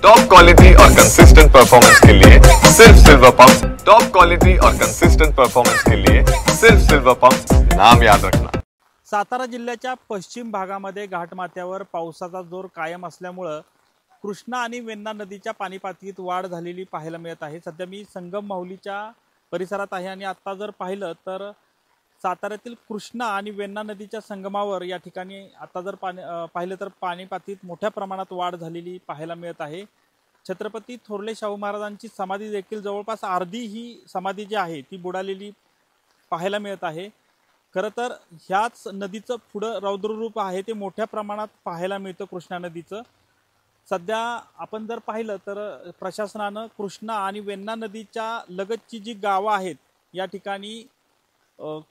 Top quality और consistent performance के लिए सिर्फ सिल्वर पंप। टॉप क्वालिटी और कंसिस्टेंट परफॉर्मेंस के लिए सिर्फ सिल्वर पंप, नाम याद रखना। सातारा जिल्ह्याच्या पश्चिम भागामध्ये घाटमाथ्यावर पावसाचा जोर कायम असल्यामुळे कृष्णा आणि वेण्णा नदीच्या पाणी पातळीत वाढ झालेली पाहायला मिळत आहे। सध्या मी संगम माहुलीच्या परिसरात आहे आणि आता जर पाहिलं तर साताऱ्यातील कृष्णा आणि वेण्णा नदीच्या संगमावर या ठिकाणी आता जर पाहिलं तर पाणी पातळीत मोठ्या प्रमाणात वाढ झालेली पाहायला मिळत आहे। छत्रपती थोरले शाहू महाराजांची समाधी देखील जवळपास अर्धी ही समाधी जी आहे ती बुडालेली पाहायला मिळत आहे। खरं तर ह्याच नदीचं पुढं रौद्ररूप आहे ते मोठ्या प्रमाणात पाहायला मिळतं कृष्णा नदीचं। सध्या आपण जर पाहिलं तर प्रशासनानं कृष्णा आणि वेण्णा नदीच्या लगतची जी गावं आहेत या ठिकाणी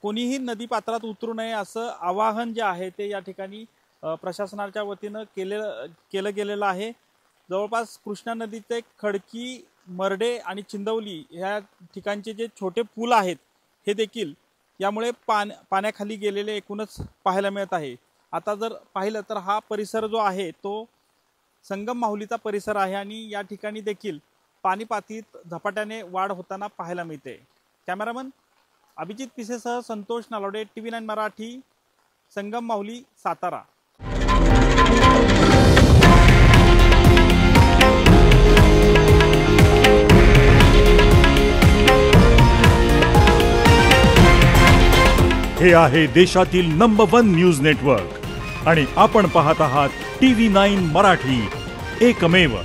कोणीही नदी पात्रात उतरू नये असं आवाहन जे आहे ते या ठिकाणी प्रशासनाच्या वतीनं केलं गेलेलं आहे। जवळपास कृष्णा नदीचे खडकी, मरडे आणि चिंदवली ह्या ठिकाणचे जे छोटे पूल आहेत हे देखील यामुळे पाण्याखाली गेलेले एकूणच पाहायला मिळत आहे। आता जर पाहिलं तर हा परिसर जो आहे तो संगम माहुलीचा परिसर आहे आणि या ठिकाणी देखील पाणी पातळीत झपाट्याने वाढ होताना पाहायला मिळते। कॅमेरामन अभिजित पिसेसह संतोष नालोडे, TV9 मराठी, संगम माहुली, सातारा। हे आहे देशातील नंबर 1 न्यूज नेटवर्क आणि आपण पाहत आहात TV9 मराठी, एकमेव।